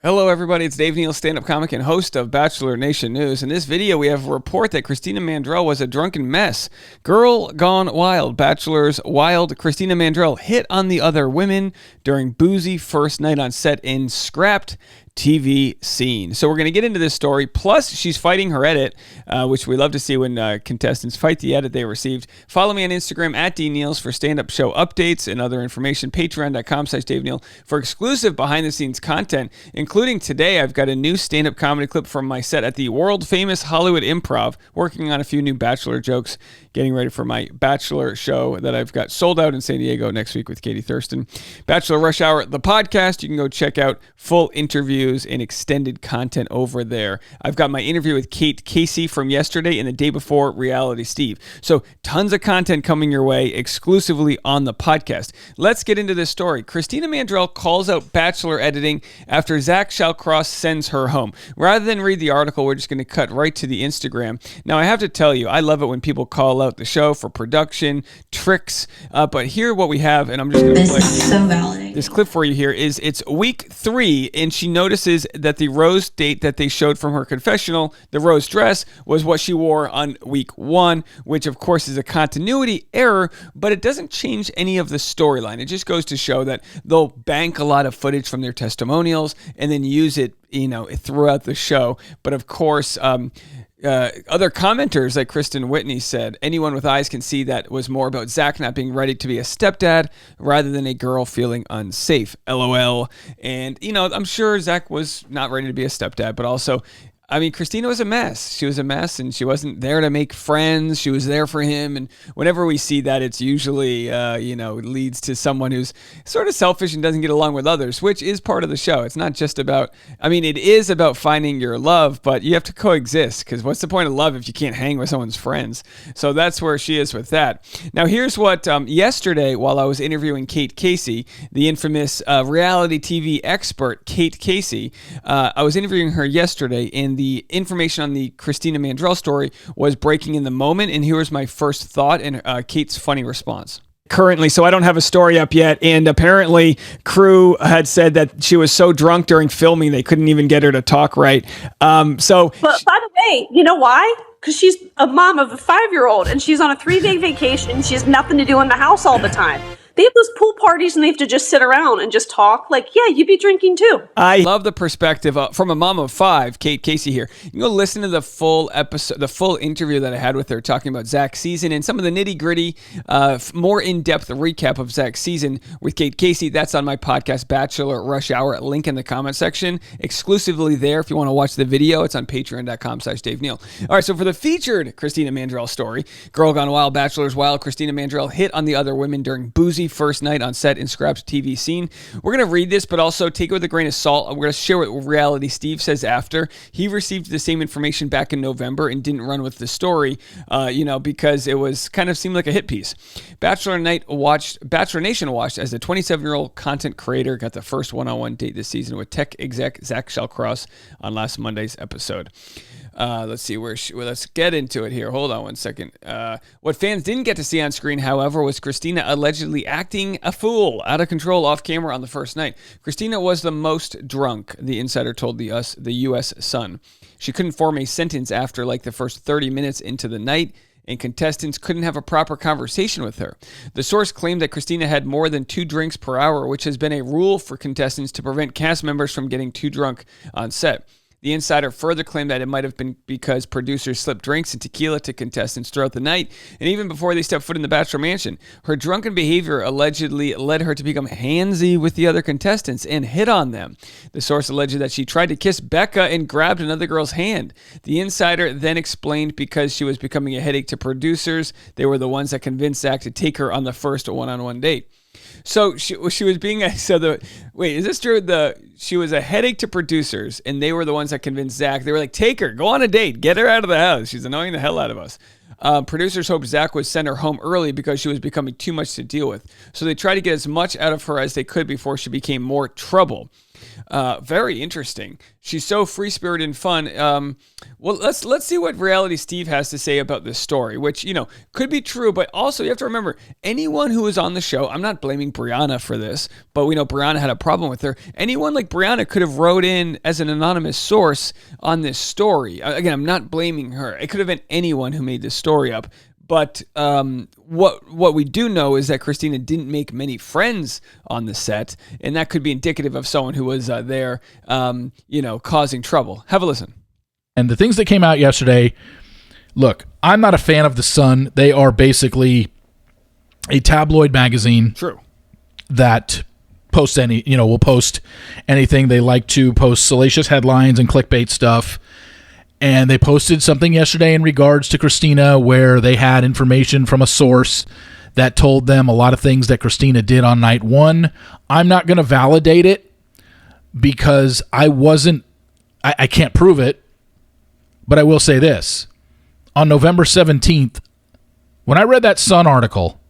Hello, everybody. It's Dave Neal, stand-up comic and host of Bachelor Nation News. In this video, we have a report that Christina Mandrell was a drunken mess. Girl gone wild. Bachelor's wild. Christina Mandrell hit on the other women during boozy first night on set in scrapped TV scene. So we're going to get into this story. Plus, she's fighting her edit, which we love to see when contestants fight the edit they received. Follow me on Instagram at DNeals for stand-up show updates and other information. Patreon.com/DaveNeal for exclusive behind-the-scenes content, including today. I've got a new stand-up comedy clip from my set at the world-famous Hollywood Improv, working on a few new Bachelor jokes, getting ready for my Bachelor show that I've got sold out in San Diego next week with Katie Thurston. Bachelor Rush Hour, the podcast. You can go check out full interviews and extended content over there. I've got my interview with Kate Casey from yesterday and the day before, Reality Steve. So tons of content coming your way exclusively on the podcast. Let's get into this story. Christina Mandrell calls out Bachelor editing after Zach Shallcross sends her home. Rather than read the article, we're just going to cut right to the Instagram. Now, I have to tell you, I love it when people call out the show for production, tricks, but here what we have, and I'm just going to play so validating. This clip for you here is it's week 3, and she notices that the rose date that they showed from her confessional, the rose dress, was what she wore on week 1, which of course is a continuity error, but it doesn't change any of the storyline. It just goes to show that they'll bank a lot of footage from their testimonials and then use it, throughout the show. But of course, other commenters like Kristen Whitney said, anyone with eyes can see that was more about Zach not being ready to be a stepdad rather than a girl feeling unsafe. LOL. And, I'm sure Zach was not ready to be a stepdad, but also, Christina was a mess. She was a mess, and she wasn't there to make friends. She was there for him, and whenever we see that, it's usually, leads to someone who's sort of selfish and doesn't get along with others, which is part of the show. It's not just about, it is about finding your love, but you have to coexist, because what's the point of love if you can't hang with someone's friends? So that's where she is with that. Now, here's what, yesterday, while I was interviewing Kate Casey, the infamous reality TV expert, Kate Casey, I was interviewing her yesterday, and the information on the Christina Mandrell story was breaking in the moment, and here was my first thought and Kate's funny response. Currently, so I don't have a story up yet, and apparently crew had said that she was so drunk during filming they couldn't even get her to talk right. But by the way, you know why? Because she's a mom of a 5-year-old, and she's on a 3-day vacation. She has nothing to do in the house all the time. They have those pool parties and they have to just sit around and just talk. You'd be drinking too. I love the perspective from a mom of 5, Kate Casey here. You can go listen to the full episode, the full interview that I had with her talking about Zach's season and some of the nitty gritty, more in-depth recap of Zach's season with Kate Casey. That's on my podcast, Bachelor Rush Hour. Link in the comment section, exclusively there. If you want to watch the video, it's on patreon.com/DaveNeal. All right, so for the featured Christina Mandrell story, Girl Gone Wild, Bachelor's Wild, Christina Mandrell hit on the other women during boozy first night on set in Scraps TV scene. We're going to read this, but also take it with a grain of salt. We're going to share what Reality Steve says after. He received the same information back in November and didn't run with the story, because it was kind of seemed like a hit piece. Bachelor Nation watched as a 27-year-old content creator got the first one-on-one date this season with tech exec Zach Shallcross on last Monday's episode. Let's see let's get into it here. Hold on one second. What fans didn't get to see on screen, however, was Christina allegedly acting a fool, out of control off camera on the first night. Christina was the most drunk, the insider told the U.S. Sun. She couldn't form a sentence after the first 30 minutes into the night, and contestants couldn't have a proper conversation with her. The source claimed that Christina had more than 2 drinks per hour, which has been a rule for contestants to prevent cast members from getting too drunk on set. The insider further claimed that it might have been because producers slipped drinks and tequila to contestants throughout the night, and even before they stepped foot in the Bachelor Mansion. Her drunken behavior allegedly led her to become handsy with the other contestants and hit on them. The source alleged that she tried to kiss Becca and grabbed another girl's hand. The insider then explained because she was becoming a headache to producers, they were the ones that convinced Zach to take her on the first one-on-one date. So she was being wait, is this true? She was a headache to producers, and they were the ones that convinced Zach. They were like, take her, go on a date, get her out of the house. She's annoying the hell out of us. Producers hoped Zach would send her home early because she was becoming too much to deal with. So they tried to get as much out of her as they could before she became more trouble. Very interesting. She's so free-spirited and fun. Well, let's see what Reality Steve has to say about this story, which, could be true, but also you have to remember, anyone who was on the show, I'm not blaming Brianna for this, but we know Brianna had a problem with her. Anyone like Brianna could have wrote in as an anonymous source on this story. Again, I'm not blaming her. It could have been anyone who made this story up. But what we do know is that Christina didn't make many friends on the set, and that could be indicative of someone who was there, causing trouble. Have a listen. And the things that came out yesterday, look, I'm not a fan of The Sun. They are basically a tabloid magazine. True. That posts will post anything. They like to post salacious headlines and clickbait stuff. And they posted something yesterday in regards to Christina where they had information from a source that told them a lot of things that Christina did on night one. I'm not going to validate it because I can't prove it, but I will say this. On November 17th, when I read that Sun article,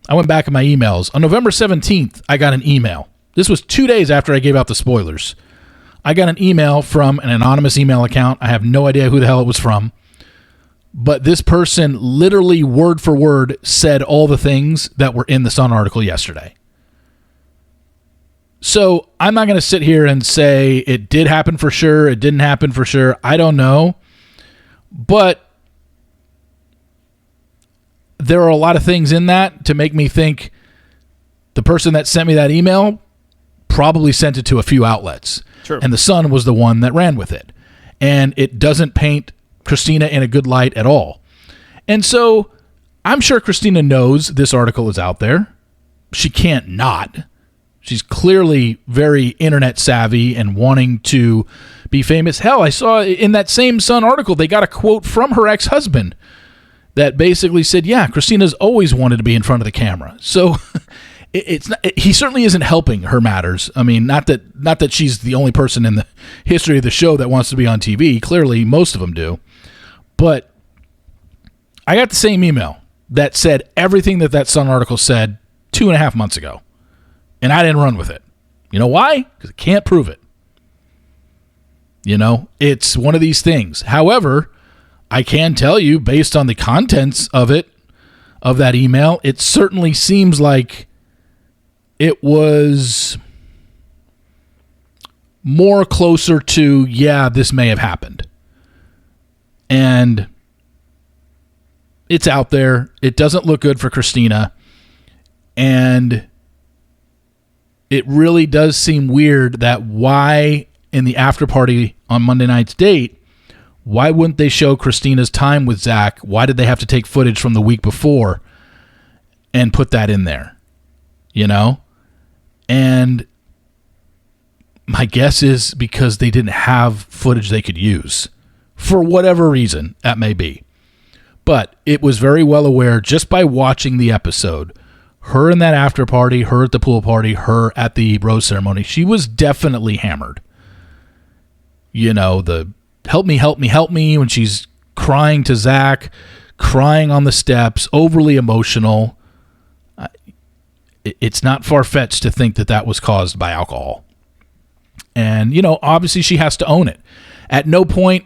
I went back in my emails. On November 17th, I got an email. This was 2 days after I gave out the spoilers. I got an email from an anonymous email account. I have no idea who the hell it was from. But this person literally word for word said all the things that were in the Sun article yesterday. So I'm not going to sit here and say it did happen for sure. It didn't happen for sure. I don't know. But there are a lot of things in that to make me think the person that sent me that email probably sent it to a few outlets. True. And the Sun was the one that ran with it. And it doesn't paint Christina in a good light at all. And so I'm sure Christina knows this article is out there. She can't not. She's clearly very internet savvy and wanting to be famous. Hell, I saw in that same Sun article, they got a quote from her ex-husband that basically said, yeah, Christina's always wanted to be in front of the camera. So he certainly isn't helping her matters. I mean, not that she's the only person in the history of the show that wants to be on TV. Clearly, most of them do. But I got the same email that said everything that Sun article said 2.5 months ago. And I didn't run with it. You know why? Because I can't prove it. It's one of these things. However, I can tell you, based on the contents of that email, it certainly seems like it was more closer to, yeah, this may have happened. And it's out there. It doesn't look good for Christina. And it really does seem weird that why in the after party on Monday night's date, why wouldn't they show Christina's time with Zach? Why did they have to take footage from the week before and put that in there? And my guess is because they didn't have footage they could use for whatever reason that may be. But it was very well aware just by watching the episode, her in that after party, her at the pool party, her at the rose ceremony, she was definitely hammered. The help me when she's crying to Zach, crying on the steps, overly emotional. It's not far-fetched to think that was caused by alcohol. And, obviously she has to own it. At no point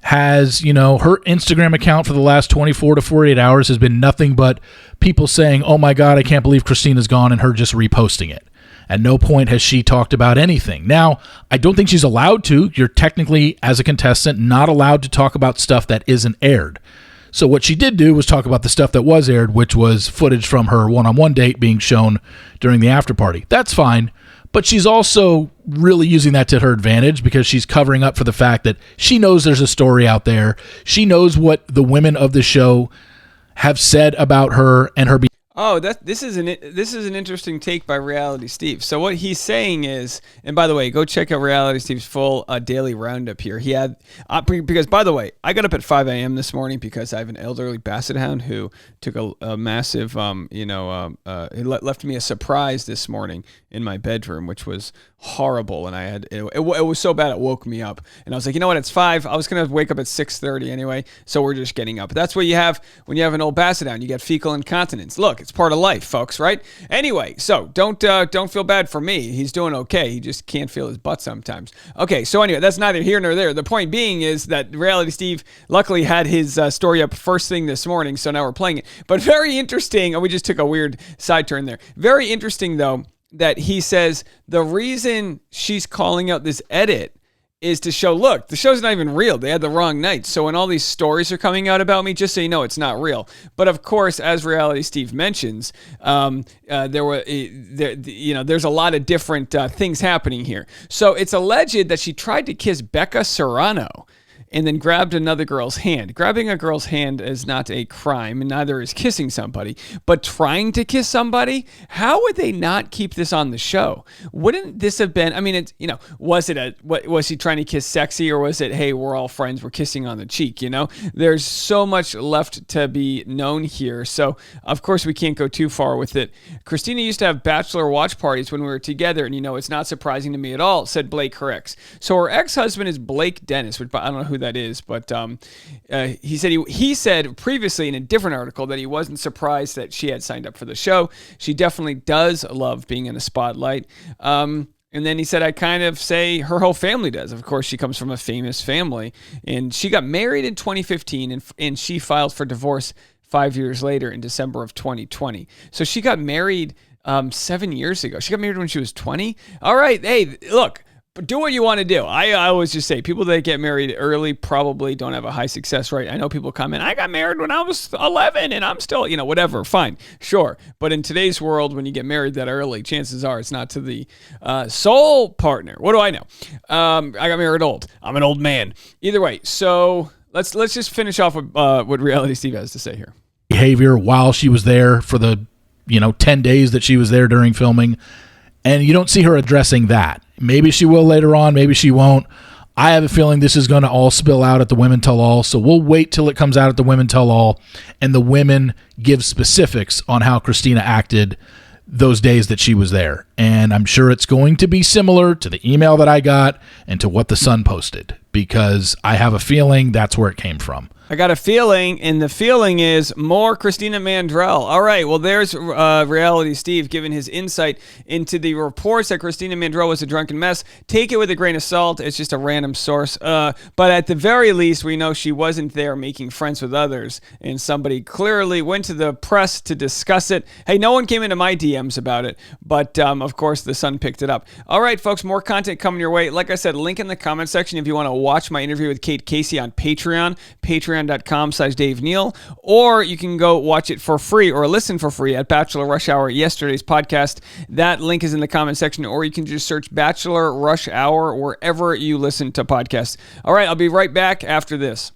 has, her Instagram account for the last 24 to 48 hours has been nothing but people saying, oh my God, I can't believe Christina's gone, and her just reposting it. At no point has she talked about anything. Now, I don't think she's allowed to. You're technically, as a contestant, not allowed to talk about stuff that isn't aired. So what she did do was talk about the stuff that was aired, which was footage from her one-on-one date being shown during the after party. That's fine, but she's also really using that to her advantage because she's covering up for the fact that she knows there's a story out there. She knows what the women of the show have said about her and her. Oh, this is an interesting take by Reality Steve. So what he's saying is, and by the way, go check out Reality Steve's full daily roundup here. He had because by the way, I got up at 5 a.m. this morning because I have an elderly basset hound who took a massive, he left me a surprise this morning in my bedroom, which was horrible, and it was so bad it woke me up, and I was like, you know what, it's 5. I was gonna wake up at 6:30 anyway, so we're just getting up. That's what you have when you have an old basset hound. You get fecal incontinence. Look, It's part of life, folks, right? Anyway, so don't feel bad for me. He's doing okay. He just can't feel his butt sometimes. Okay, so anyway, that's neither here nor there. The point being is that Reality Steve luckily had his story up first thing this morning, so now we're playing it. But very interesting, and we just took a weird side turn there. Very interesting, though, that he says the reason she's calling out this edit is to show, look, the show's not even real. They had the wrong night. So when all these stories are coming out about me, just so you know, it's not real. But of course, as Reality Steve mentions, there's a lot of different things happening here. So it's alleged that she tried to kiss Becca Serrano and then grabbed another girl's hand. Grabbing a girl's hand is not a crime, and neither is kissing somebody. But trying to kiss somebody, how would they not keep this on the show? Wouldn't this have been, I mean, it's, was he trying to kiss sexy, or was it, hey, we're all friends, we're kissing on the cheek, There's so much left to be known here. So, of course, we can't go too far with it. Christina used to have bachelor watch parties when we were together, and, it's not surprising to me at all, said Blake Herricks. So her ex-husband is Blake Dennis, which I don't know who that is, but he said previously in a different article that he wasn't surprised that she had signed up for the show. She definitely does love being in the spotlight. And then he said, I kind of say her whole family does. Of course, she comes from a famous family, and she got married in 2015, and she filed for divorce 5 years later in December of 2020. So she got married 7 years ago. She got married when she was 20. All right. Hey, look. Do what you want to do. I always just say people that get married early probably don't have a high success rate. I know people comment, I got married when I was 11 and I'm still, whatever, fine, sure. But in today's world, when you get married that early, chances are it's not to the soul partner. What do I know? I got married old. I'm an old man. Either way, so let's just finish off with what Reality Steve has to say here. Behavior while she was there for the 10 days that she was there during filming, and you don't see her addressing that. Maybe she will later on, maybe she won't. I have a feeling this is going to all spill out at the Women Tell All, so we'll wait till it comes out at the Women Tell All, and the women give specifics on how Christina acted those days that she was there. And I'm sure it's going to be similar to the email that I got and to what the Sun posted, because I have a feeling that's where it came from. I got a feeling, and the feeling is more Christina Mandrell. All right, well, there's Reality Steve giving his insight into the reports that Christina Mandrell was a drunken mess. Take it with a grain of salt. It's just a random source. But at the very least, we know she wasn't there making friends with others, and somebody clearly went to the press to discuss it. Hey, no one came into my DMs about it, but of course, the Sun picked it up. All right, folks, more content coming your way. Like I said, link in the comment section if you want to watch my interview with Kate Casey on Patreon. Patreon.com/Dave Neal, or you can go watch it for free or listen for free at Bachelor Rush Hour, yesterday's podcast. That link is in the comment section, or you can just search Bachelor Rush Hour wherever you listen to podcasts. All right, I'll be right back after this.